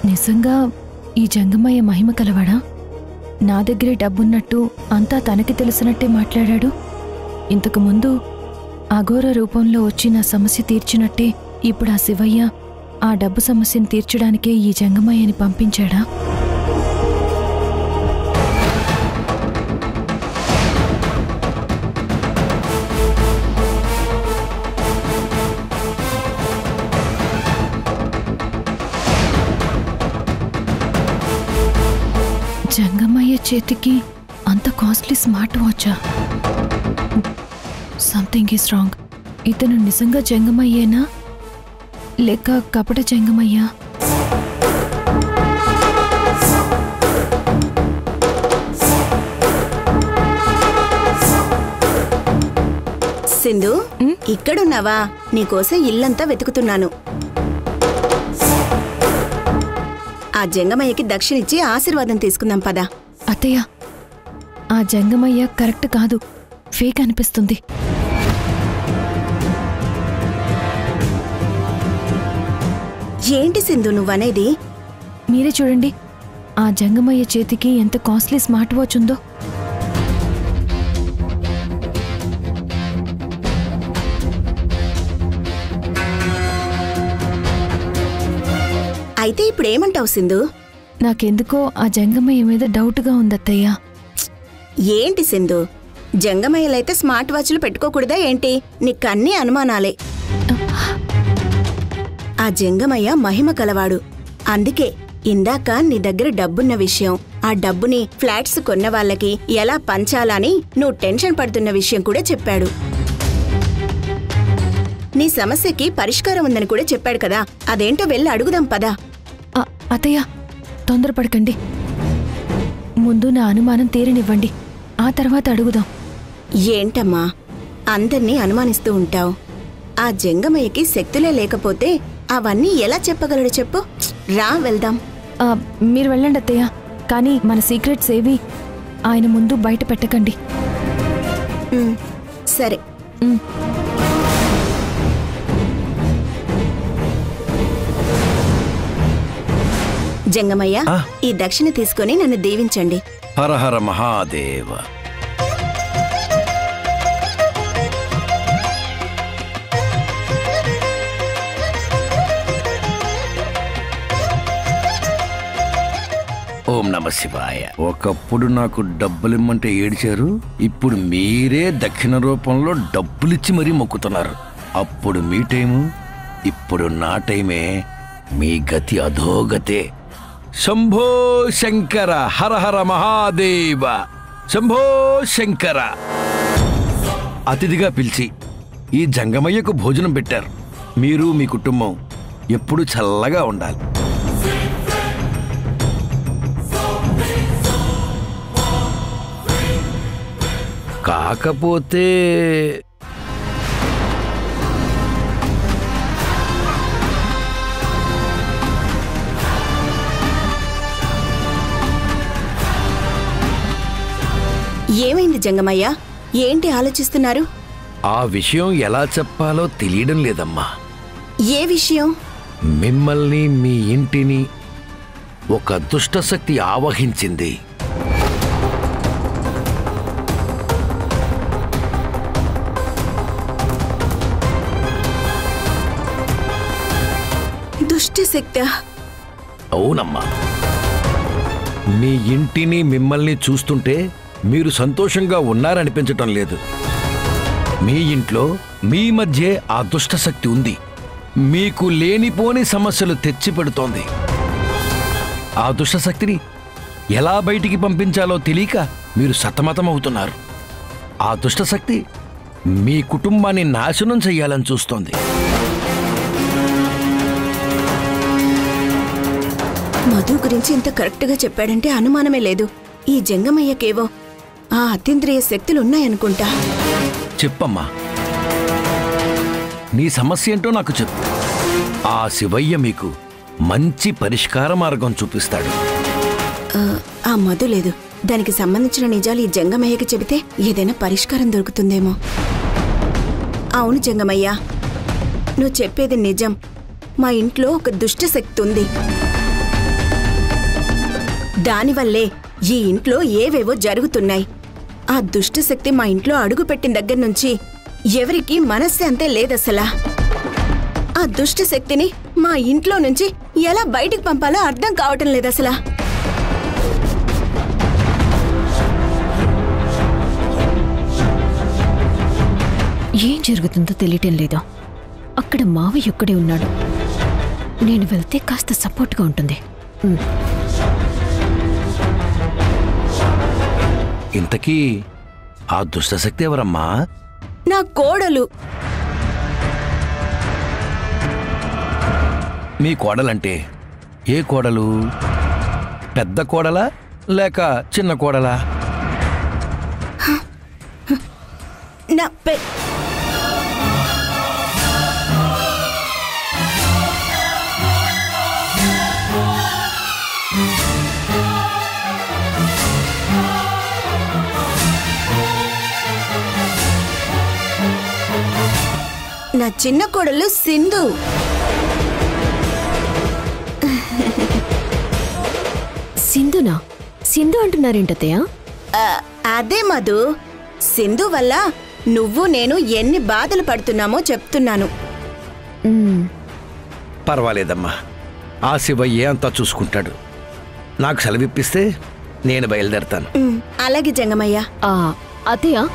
నిజంగా ఈ జంగమయ్య మహిమ కలవాడా? నా దగ్గరే డబ్బున్నట్టు అంతా తనకి తెలిసినట్టే మాట్లాడాడు. ఇంతకు ముందు అఘోర రూపంలో వచ్చి నా సమస్య తీర్చినట్టే ఇప్పుడు ఆ శివయ్య ఆ డబ్బు సమస్యను తీర్చడానికే ఈ జంగమయ్యని పంపించాడా? జంగమయ్య చేతికి అంత కాస్ట్లీ స్మార్ట్ వాచా? Something is wrong. ఇతను నిజంగా జంగమయ్యేనా లేక కపట జంగమయ్యా? సింధు, ఇక్కడున్నావా? నీకోసం ఇల్లంతా వెతుకుతున్నాను. ఆ జంగమయ్యకి దక్షిణిచ్చి ఆశీర్వాదం తీసుకుందాం పదా. అత్తయ్య, ఆ జంగమయ్య కరెక్ట్ కాదు, ఫేక్ అనిపిస్తుంది. ఏంటి సింధు నువ్వనేది? మీరే చూడండి, ఆ జంగమయ్య చేతికి ఎంత కాస్ట్లీ స్మార్ట్ వాచ్ ఉందో. అయితే ఇప్పుడేమంటావు సింధు? నాకెందుకో ఆ జంగమయ్య మీద డౌట్గా ఉందత్తయ్య. ఏంటి సింధు, జంగమయ్యలైతే స్మార్ట్ వాచ్లు పెట్టుకోకూడదా ఏంటి? నీకన్నీ అనుమానాలే. ఆ జంగమయ్య మహిమ కలవాడు. అందుకే ఇందాక నీ దగ్గర డబ్బున్న విషయం, ఆ డబ్బుని ఫ్లాట్స్ కొన్న వాళ్ళకి ఎలా పంచాలని నువ్వు టెన్షన్ పడుతున్న విషయం కూడా చెప్పాడు. నీ సమస్యకి పరిష్కారం ఉందని కూడా చెప్పాడు కదా. అదేంటో వెళ్ళి అడుగుదాం పదా. అత్తయ్య, తొందరపడకండి. ముందు నా అనుమానం తీరనివ్వండి, ఆ తర్వాత అడుగుదాం. ఏంటమ్మా అందర్నీ అనుమానిస్తూ ఉంటావు? ఆ జంగమయ్యకి శక్తులే లేకపోతే అవన్నీ ఎలా చెప్పగలడు చెప్పు? రా వెళ్దాం. మీరు వెళ్ళండి అత్తయ్య, కానీ మన సీక్రెట్స్ ఏవి ఆయన ముందు బయట పెట్టకండి. సరే. జంగమయ్య, ఈ దక్షిణ తీసుకొని నన్ను దీవించండి. హర హర మహాదేవ. ఓం నమ శివాయ. ఒకప్పుడు నాకు డబ్బులిమ్మంటే ఏడిచారు, ఇప్పుడు మీరే దక్షిణ రూపంలో డబ్బులిచ్చి మరీ మొక్కుతున్నారు. అప్పుడు మీ టైము, ఇప్పుడు నా టైమే. మీ గతి అధోగతే. శంభో శంకర, హర హర మహాదేవ. శంభో శంకర. అతిథిగా పిలిచి ఈ జంగమయ్యకు భోజనం పెట్టారు. మీరు మీ కుటుంబం ఎప్పుడు చల్లగా ఉండాలి. కాకపోతే ఏమైంది జంగమయ్య? ఏంటి ఆలోచిస్తున్నారు? ఆ విషయం ఎలా చెప్పాలో తెలియడం లేదమ్మా. ఏ విషయం? మిమ్మల్ని, మీ ఇంటిని ఒక దుష్టశక్తి ఆవహించింది. దుష్టశక్తి? అవునమ్మా. మీ ఇంటిని, మిమ్మల్ని చూస్తుంటే మీరు సంతోషంగా ఉన్నారనిపించటం లేదు. మీ ఇంట్లో మీ మధ్య ఆ దుష్టశక్తి ఉంది. మీకు లేనిపోని సమస్యలు తెచ్చిపెడుతోంది. ఆ దుష్టశక్తిని ఎలా బయటికి పంపించాలో తెలియక మీరు సతమతమవుతున్నారు. ఆ దుష్టశక్తి మీ కుటుంబాన్ని నాశనం చెయ్యాలని చూస్తోంది. మధు గురించి ఇంత కరెక్ట్గా చెప్పాడంటే అనుమానమే లేదు. ఈ జంగమయ్యకేవో ఆ అతీంద్రియ శక్తులున్నాయనుకుంటా. చెప్పమ్మా, నీ సమస్య ఏంటో నాకు చెప్పు. ఆ శివయ్య మీకు మంచి పరిష్కార మార్గం చూపిస్తాడు. ఆ మధు లేదు. దానికి సంబంధించిన నిజాలు ఈ జంగమయ్యకి చెబితే ఏదైనా పరిష్కారం దొరుకుతుందేమో. అవును జంగమయ్య, నువ్వు చెప్పేది నిజం. మా ఇంట్లో ఒక దుష్ట శక్తి ఉంది. దానివల్లే ఈ ఇంట్లో ఏవేవో జరుగుతున్నాయి. ఆ దుష్ట శక్తి మా ఇంట్లో అడుగుపెట్టిన దగ్గర నుంచి ఎవరికీ మనశ్శాంతే లేదసలా. ఆ దుష్ట శక్తిని మా ఇంట్లో నుంచి ఎలా బయటికి పంపాలో అర్థం కావటం లేదసలా. ఏం జరుగుతుందో తెలియటం లేదా. అక్కడ మావయ్య ఒక్కడే ఉన్నాడు. నేను వెళ్తే కాస్త సపోర్ట్గా ఉంటుంది. ఇంతకీ ఆ దుష్టశక్తి ఎవరమ్మా? నా కోడలు. మీ కోడలంటే ఏ కోడలు? పెద్ద కోడలా లేక చిన్న కోడలా? నా నా చిన్న కోడలు సింధు. సింధునా? సింధు అంటున్నారేంటత్తయ్య? అదే మధు, సింధు వల్ల నువ్వు నేను ఎన్ని బాధలు పడుతున్నామో చెప్తున్నాను. పర్వాలేదమ్మా, ఆ శివయ్యే అంతా చూసుకుంటాడు. నాకు సెలవిప్పిస్తే నేను బయలుదేరతాను. అలాగే జంగమయ్య. అత్తయ్య,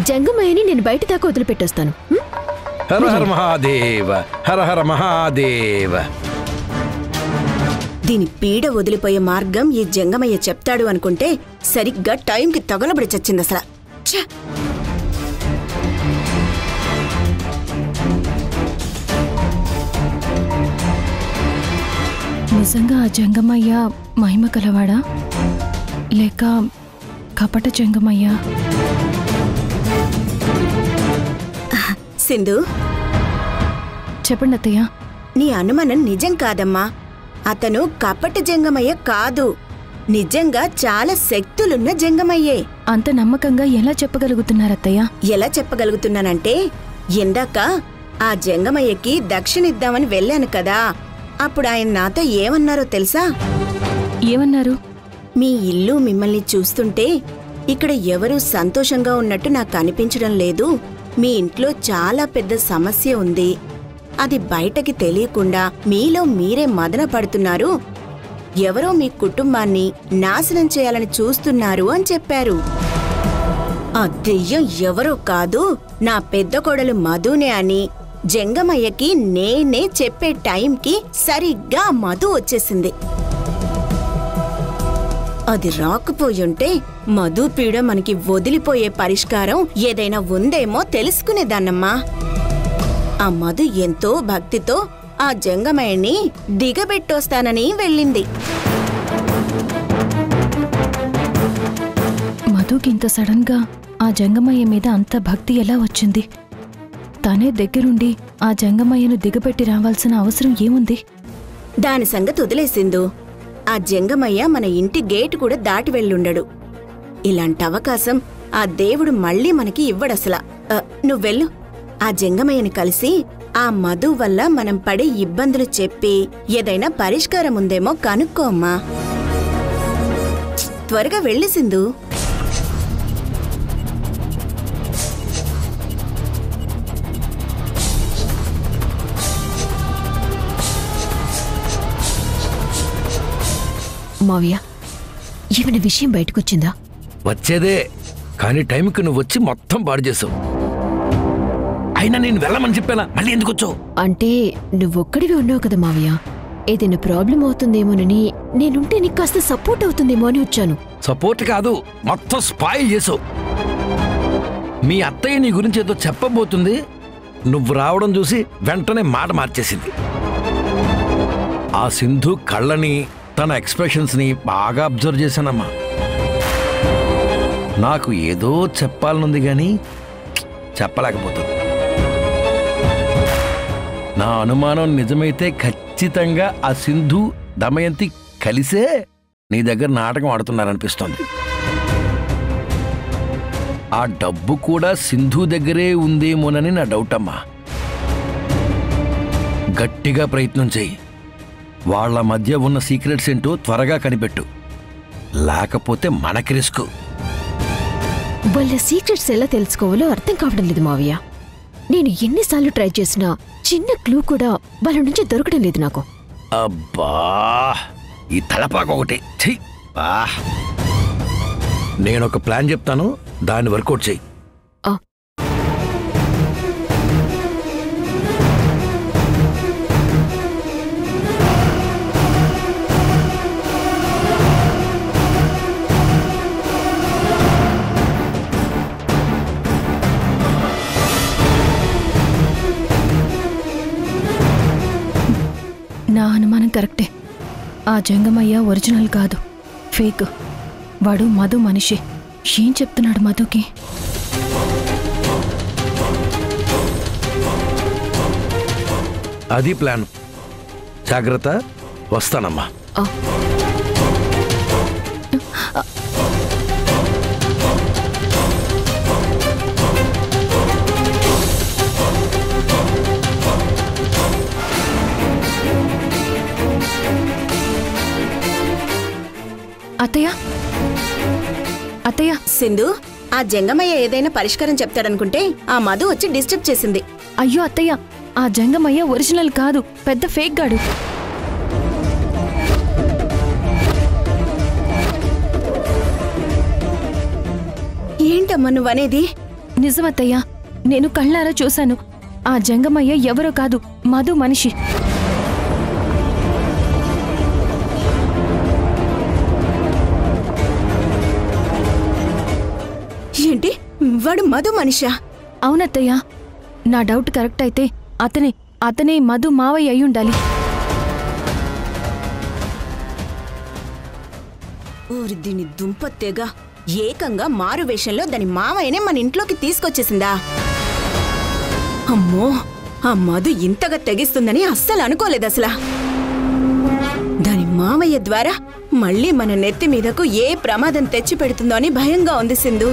జంగమయ్యని నేను బయట దాకా వదిలిపెట్టొస్తాను. హర హర మహాదేవ, హర హర మహాదేవ. దీని పీడ వదిలిపోయే మార్గం ఈ జంగమయ్య చెప్తాడు అనుకుంటే సరిగ్గా టైంకి తగలబడి చచ్చింది అసలు. నిజంగా ఆ జంగమయ్య మహిమ కలవాడా లేక కపట జంగమయ్య? సింధు, చెప్పండి అత్తయ్య. నీ అనుమానం నిజం కాదమ్మా. అతను కపట జంగమయ్య కాదు, నిజంగా చాలా శక్తులున్న జంగమయ్యే. అంత నమ్మకంగా ఎలా చెప్పగలుగుతున్నారత్తయ్య? ఎలా చెప్పగలుగుతున్నానంటే, ఇందాక ఆ జంగమయ్యకి దక్షిణిద్దామని వెళ్ళాను కదా, అప్పుడు ఆయన నాతో ఏమన్నారో తెలుసా? ఏమన్నారు? మీ ఇల్లు మిమ్మల్ని చూస్తుంటే ఇక్కడ ఎవరూ సంతోషంగా ఉన్నట్టు నాకు అనిపించడం లేదు. మీ ఇంట్లో చాలా పెద్ద సమస్య ఉంది. అది బయటకి తెలియకుండా మీలో మీరే మదన పడుతున్నారు. ఎవరో మీ కుటుంబాన్ని నాశనం చేయాలని చూస్తున్నారు అని చెప్పారు. ఆ దెయ్యం ఎవరో కాదు, నా పెద్ద కోడలు మధునే అని జంగమయ్యకి నేనే చెప్పే టైంకి సరిగ్గా మధు వచ్చేసింది. అది రాకపోయుంటే మధు పీడ మనకి వదిలిపోయే పరిష్కారం ఏదైనా ఉందేమో తెలుసుకునేదాన్నమ్మా. ఆ మధు ఎంతో భక్తితో ఆ జంగమయ్యని దిగబెట్టొస్తానని వెళ్ళింది. మధుకింత సడన్ గా ఆ జంగమయ్య మీద అంత భక్తి ఎలా వచ్చింది? తనే దగ్గరుండి ఆ జంగమయ్యను దిగబెట్టి రావాల్సిన అవసరం ఏముంది? దాని సంగతి వదిలేసిందు. ఆ జంగమయ్య మన ఇంటి గేటు కూడా దాటి వెళ్ళుండడు. ఇలాంటి అవకాశం ఆ దేవుడు మళ్ళీ మనకి ఇవ్వడసలా. నువ్వెళ్ళు, ఆ జంగమయ్యని కలిసి ఆ మధు వల్ల మనం పడే ఇబ్బందులు చెప్పి ఏదైనా పరిష్కారం ఉందేమో కనుక్కో అమ్మా. త్వరగా వెళ్ళి సింధు. మావయ్య, ఏమైనా విషయం బయటకొచ్చిందా? వచ్చేదే, కానీ టైంకి నువ్వు వచ్చి మొత్తం పాడు చేసావు. అయినా నేను వెళ్ళమని చెప్పానా, మళ్ళీ ఎందుకు వచ్చావు? అంటే నువ్వొక్కడివి ఉన్నావు కదా మావయ్య, ఏదైనా ప్రాబ్లం అవుతుందేమోనని, నేనుంటే నీకు కాస్త సపోర్ట్ అవుతుందేమో అని వచ్చాను. సపోర్ట్ కాదు, మొత్తం స్పాయిల్ చేసావు. మీ అత్తయ్య నీ గురించి ఏదో చెప్పబోతుంది, నువ్వు రావడం చూసి వెంటనే మాట మార్చేసింది. ఆ సింధు కళ్ళని, తన ఎక్స్ప్రెషన్స్ ని బాగా అబ్జర్వ్ చేశానమ్మా. నాకు ఏదో చెప్పాలనుంది గాని చెప్పలేకపోతుంది. నా అనుమానం నిజమైతే ఖచ్చితంగా ఆ సింధు దమయంతి కలిసే నీ దగ్గర నాటకం ఆడుతున్నారనిపిస్తోంది. ఆ డబ్బు కూడా సింధు దగ్గరే ఉందేమోనని నా డౌట్ అమ్మా. గట్టిగా ప్రయత్నం చెయ్యి. వాళ్ళ మధ్య ఉన్న సీక్రెట్స్ ఏంటో త్వరగా కనిపెట్టు, లేకపోతే మనకి రిస్క్. వాళ్ళ సీక్రెట్స్ ఎలా తెలుసుకోవాలో అర్థం కావడం లేదు మావయ్య. నేను ఎన్నిసార్లు ట్రై చేసినా చిన్న క్లూ కూడా వాళ్ళ నుంచి దొరకడం లేదు నాకు. అబ్బా, ఈ తలపాక ఒకటి చెయ్యి. నేనొక ప్లాన్ చెప్తాను, దాన్ని వర్కౌట్ చెయ్యి. నా అనుమానం కరెక్టే. ఆ జంగమయ్య ఒరిజినల్ కాదు, ఫేక్. వాడు మధు మనిషి. ఏం చెప్తున్నాడు మధుకి? అది ప్లాన్. జాగ్రత్త, వస్తానమ్మా. అత్తయ్య, అత్తయ్య. సింధు, ఆ జంగమయ్య ఏదైనా పరిష్కారం చెప్తాడనుకుంటే ఆ మధు వచ్చి డిస్టర్బ్ చేసింది. అయ్యో అత్తయ్య, ఆ జంగమయ్య ఒరిజినల్ కాదు, పెద్ద ఫేక్ గాడు. ఏంటమ్మా నువ్వనేది? నిజమత్తయ్య, నేను కళ్ళారా చూశాను. ఆ జంగమయ్య ఎవరో కాదు, మధు మనిషి. ఏంటి, వాడు మధు మనిషా? అవునత్తయ్య, నా డౌట్ కరెక్ట్ అయితే అతనే మధు మావయ్య అయి ఉండాలి. ఊరి దీని దుంపత్తేగా ఏకంగా మారు వేషంలో దాని మావయ్యనే మన ఇంట్లోకి తీసుకొచ్చేసిందా? అమ్మో, ఆ మధు ఇంతగా తెగిస్తుందని అస్సలు అనుకోలేదు అసలు. దాని మావయ్య ద్వారా మళ్ళీ మన నెత్తి మీదకు ఏ ప్రమాదం తెచ్చి పెడుతుందో అని భయంగా ఉంది సింధు.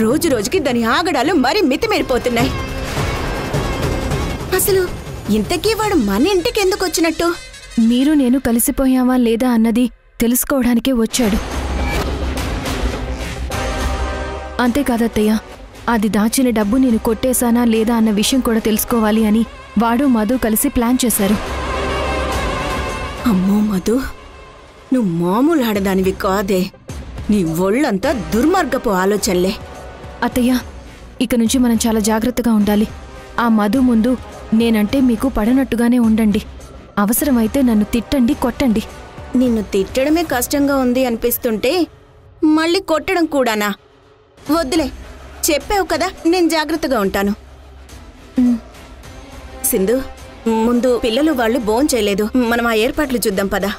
రోజు రోజుకి దాని ఆగడాలు మరీ మితిమీరిపోతున్నాయి. అసలు ఇంతకీ వాడు మన ఇంటికి ఎందుకు వచ్చినట్టు? మీరు నేను కలిసిపోయావా లేదా అన్నది తెలుసుకోవడానికే వచ్చాడు. అంతేకాదత్తయ్య, అది దాచిన డబ్బు నేను కొట్టేశానా లేదా అన్న విషయం కూడా తెలుసుకోవాలి అని వాడు మధు కలిసి ప్లాన్ చేశారు. అమ్మో మధు, నువ్వు మామూలు ఆడదానివి కాదే. నీ ఒళ్ళంతా దుర్మార్గపు ఆలోచనలే. అత్తయ్య, ఇక నుంచి మనం చాలా జాగ్రత్తగా ఉండాలి. ఆ మధు ముందు నేనంటే మీకు పడనట్టుగానే ఉండండి. అవసరమైతే నన్ను తిట్టండి, కొట్టండి. నిన్ను తిట్టడమే కష్టంగా ఉంది అనిపిస్తుంటే మళ్ళీ కొట్టడం కూడానా? వద్దులే, చెప్పావు కదా, నేను జాగ్రత్తగా ఉంటాను. సింధు, ముందు పిల్లలు వాళ్ళు భోంచేయలేదు, మనం ఆ ఏర్పాట్లు చూద్దాం పదా.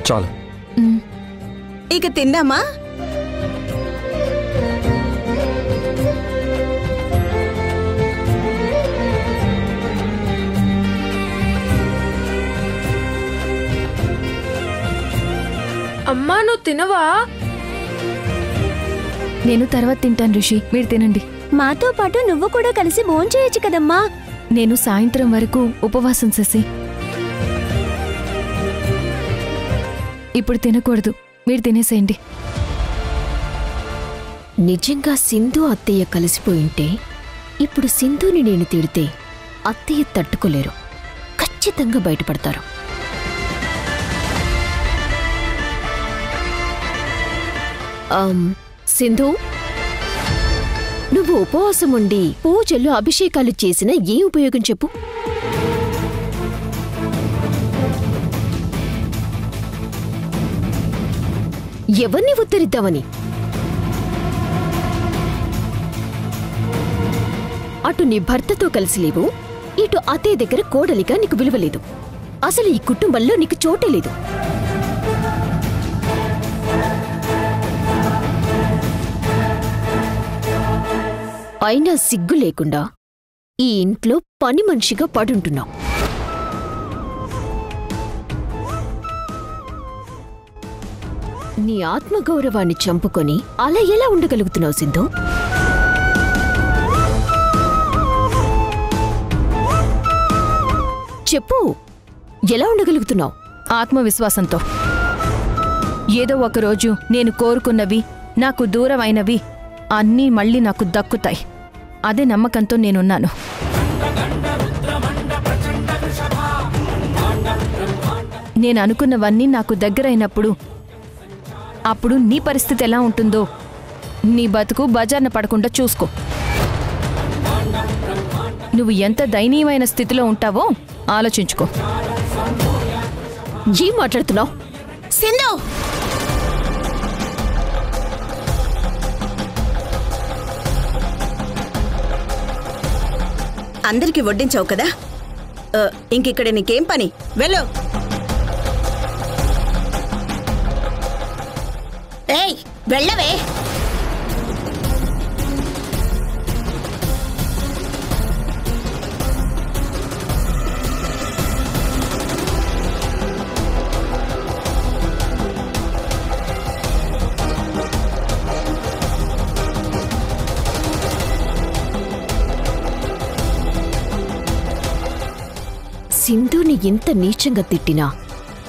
చాలు, ఇక తిందామా? అమ్మా, నువ్వు తినవా? నేను తర్వాత తింటాను ఋషి, మీరు తినండి. మాతో పాటు నువ్వు కూడా కలిసి భోంచేయచ్చు కదమ్మా. నేను సాయంత్రం వరకు ఉపవాసం చేసి ఇప్పుడు తినకూడదు, మీరు తినేసేయండి. నిజంగా సింధు అత్తయ్య కలిసిపోయింటే ఇప్పుడు సింధుని నేను తిడితే అత్తయ్య తట్టుకోలేరు, ఖచ్చితంగా బయటపడతారు. సింధు, నువ్వు ఉపవాసం ఉండి పూజలు అభిషేకాలు చేసిన ఏ ఉపయోగం చెప్పు? ఎవరిని ఉద్ధరిద్దామని? అటు నీ భర్తతో కలిసి లేవు, ఇటు అత్తయ్య దగ్గర కోడలిగా నీకు విలువలేదు. అసలు ఈ కుటుంబంలో నీకు చోటే లేదు. అయినా సిగ్గు లేకుండా ఈ ఇంట్లో పని మనిషిగా పడుంటున్నావు. నీ ఆత్మగౌరవాన్ని చంపుకొని అలా ఎలా ఉండగలుగుతున్నావు సింధు? చెప్పు, ఎలా ఉండగలుగుతున్నావు? ఆత్మవిశ్వాసంతో. ఏదో ఒకరోజు నేను కోరుకున్నవి, నాకు దూరమైనవి అన్నీ మళ్ళీ నాకు దక్కుతాయి. అదే నమ్మకంతో నేనున్నాను. నేను అనుకున్నవన్నీ నాకు దగ్గరైనప్పుడు అప్పుడు నీ పరిస్థితి ఎలా ఉంటుందో నీ బతుకు బజార్న పడకుండా చూసుకో. నువ్వు ఎంత దయనీయమైన స్థితిలో ఉంటావో ఆలోచించుకో. ఏం మాట్లాడుతున్నావు సింధు? అందరికి వడ్డించావు కదా, ఇంకిక్కడ నీకేం పని? వెళ్ళు. ఏయ్, వెళ్ళవే. సింధుని ఎంత నీచంగా తిట్టినా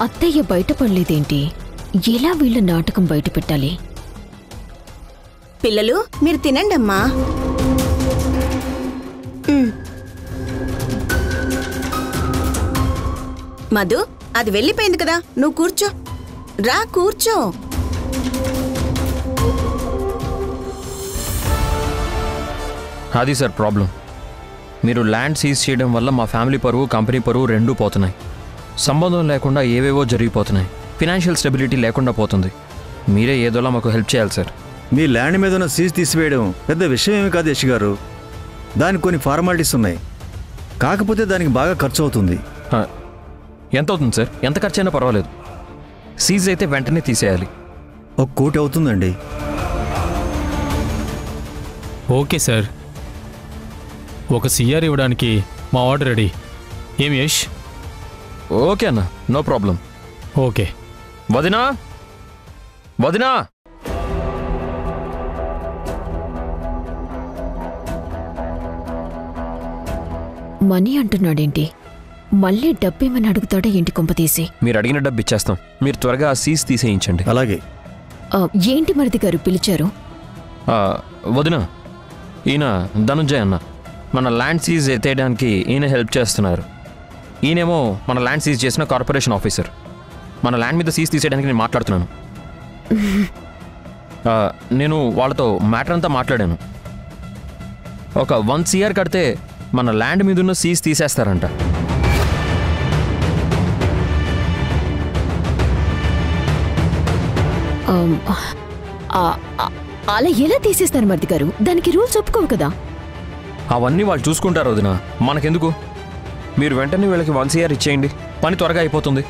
అత్తయ్య బయటపడలేదేంటి? ఎలా వీళ్ళ నాటకం బయట పెట్టాలి? పిల్లలు, మీరు తినండమ్మా. మధు, అది వెళ్ళిపోయింది కదా, నువ్వు కూర్చో. రా, కూర్చో. అది సార్ ప్రాబ్లం. మీరు ల్యాండ్ సీజ్ చేయడం వల్ల మా ఫ్యామిలీ పరువు, కంపెనీ పరువు రెండూ పోతున్నాయి. సంబంధం లేకుండా ఏవేవో జరిగిపోతున్నాయి. ఫినాన్షియల్ స్టెబిలిటీ లేకుండా పోతుంది. మీరే ఏదోలా మాకు హెల్ప్ చేయాలి సార్. మీ ల్యాండ్ మీద ఉన్న సీజ్ తీసివేయడం పెద్ద విషయం ఏమి కాదు యశ్ గారు. దానికి కొన్ని ఫార్మాలిటీస్ ఉన్నాయి. కాకపోతే దానికి బాగా ఖర్చు అవుతుంది. ఎంత అవుతుంది సార్? ఎంత ఖర్చు అయినా పర్వాలేదు. సీజ్ అయితే వెంటనే తీసేయాలి. 1 కోటి అవుతుందండి. ఓకే సార్, ఒక సిఆర్ ఇవ్వడానికి మా ఆర్డర్ రెడీ. ఏం యష్? ఓకే అన్న, నో ప్రాబ్లం. ఓకే. వదినా, వదినా. మనీ అంటున్నాడేంటి? మళ్ళీ డబ్బేమని అడుగుతాడా ఏంటి కొంపతీసి? మీరు అడిగిన డబ్బు ఇచ్చేస్తాం. మీరు త్వరగా ఆ సీజ్ తీసేయించండి. అలాగే. ఏంటి మరిది గారు పిలిచారు? వదినా, ఈయన ధనుంజయ్ అన్న. మన ల్యాండ్ సీజ్ ఎత్తేయడానికి ఈయన హెల్ప్ చేస్తున్నారు. ఈయనేమో మన ల్యాండ్ సీజ్ చేసిన కార్పొరేషన్ ఆఫీసర్. మన ల్యాండ్ మీద సీజ్ తీసేయడానికి నేను మాట్లాడుతున్నాను. నేను వాళ్ళతో మ్యాటర్ అంతా మాట్లాడాను. ఒక 1 CR కడితే మన ల్యాండ్ మీద ఉన్న సీజ్ తీసేస్తారంట. అలా ఎలా తీసేస్తారు మరిది గారు? దానికి రూల్స్ ఒప్పుకోవు కదా. అవన్నీ వాళ్ళు చూసుకుంటారు వదినా, మనకెందుకు? మీరు వెంటనే వీళ్ళకి 1 CR ఇచ్చేయండి, పని త్వరగా అయిపోతుంది.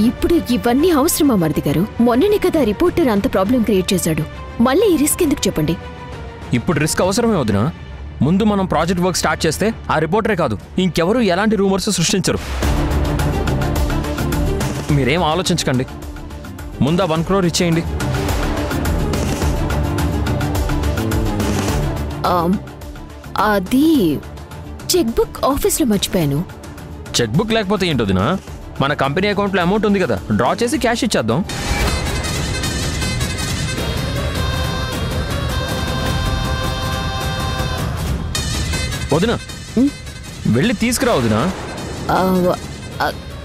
ఇప్పుడు ఇవన్నీ అవసరమా మరిది గారు? మొన్ననే కదా రిపోర్టర్ అంత ప్రాబ్లం క్రియేట్ చేశాడు. మళ్ళీ ఈ రిస్క్ ఎందుకు చెప్పండి? ఇప్పుడు రిస్క్ అవసరమే వదినా. ముందు మనం ప్రాజెక్ట్ వర్క్ స్టార్ట్ చేస్తే ఆ రిపోర్టరే కాదు, ఇంకెవరు ఎలాంటి రూమర్స్ సృష్టించరు. మీరేం ఆలోచించకండి, ముందు 1 crore ఇచ్చేయండి. అది చెక్ బుక్ ఆఫీస్లో మర్చిపోయాను. చెక్ బుక్ లేకపోతే ఏంటోదినా, మన కంపెనీ అకౌంట్లో అమౌంట్ ఉంది కదా, డ్రా చేసి క్యాష్ ఇచ్చేద్దాం. వదినా, వెళ్ళి తీసుకురా వదినా.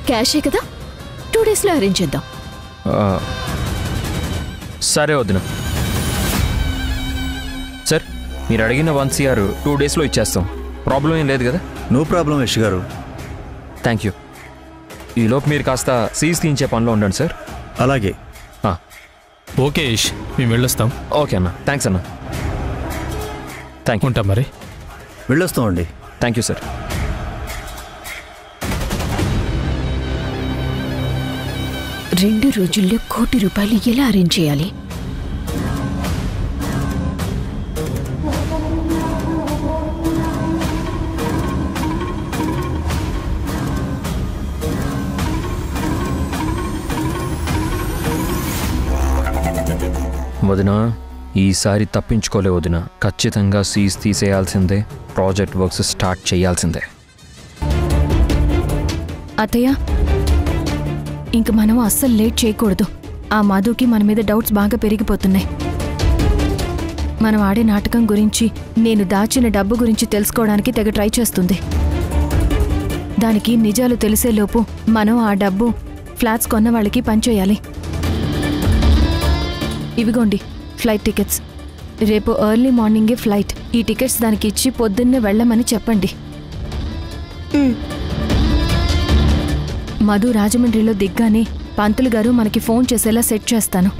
క్యాషే కదా, 2 daysలో అరేంజ్ చేద్దాం. సరే వదినా. సార్, మీరు అడిగిన 1 CR 2 daysలో ఇచ్చేస్తాం. ప్రాబ్లం ఏం లేదు కదా? నో ప్రాబ్లం యష్ గారు. Thank you. ఈలోపు మీరు కాస్త సీజ్ తీయించే పనిలో ఉండండి సార్. అలాగే. ఓకే యష్, మేము వెళ్ళొస్తాం. ఓకే అన్న, థ్యాంక్స్ అన్న. Thank you. ఉంటాం మరి. వెళ్ళొస్తామండి. Thank you sir. 2 రోజుల్లో ₹1 కోటి ఎలా అరేంజ్ చేయాలి? వదినా, ఈసారి తప్పించుకోలే వదినా. ఖచ్చితంగా సీజ్ తీసేయాల్సిందే. ప్రాజెక్ట్ వర్క్స్ స్టార్ట్ చేయాల్సిందే. అత్తయ్య, ఇంక మనం అస్సలు లేట్ చేయకూడదు. ఆ మధుకి మన మీద డౌట్స్ బాగా పెరిగిపోతున్నాయి. మనం ఆడే నాటకం గురించి, నేను దాచిన డబ్బు గురించి తెలుసుకోవడానికి తెగ ట్రై చేస్తుంది. దానికి నిజాలు తెలిసేలోపు మనం ఆ డబ్బు ఫ్లాట్స్ కొన్న వాళ్ళకి పంచేయాలి. ఇవిగోండి ఫ్లైట్ టికెట్స్. రేపు ఎర్లీ మార్నింగే ఫ్లైట్. ఈ టికెట్స్ దానికి ఇచ్చి పొద్దున్నే వెళ్ళమని చెప్పండి. మధు రాజమండ్రిలో దిగ్గానే పంతులు గారు మనకి ఫోన్ చేసేలా సెట్ చేస్తాను.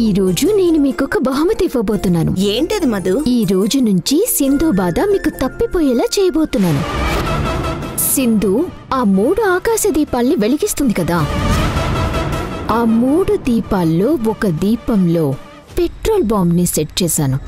ఈ రోజు నేను మీకొక బహుమతి ఇవ్వబోతున్నాను. ఏంటది మధు? ఈ రోజు నుంచి సింధు బాధ మీకు తప్పిపోయేలా చేయబోతున్నాను. సింధు ఆ 3 ఆకాశ దీపాల్ని వెలిగిస్తుంది కదా, ఆ 3 దీపాల్లో ఒక దీపంలో పెట్రోల్ బాంబ్ని సెట్ చేశాను.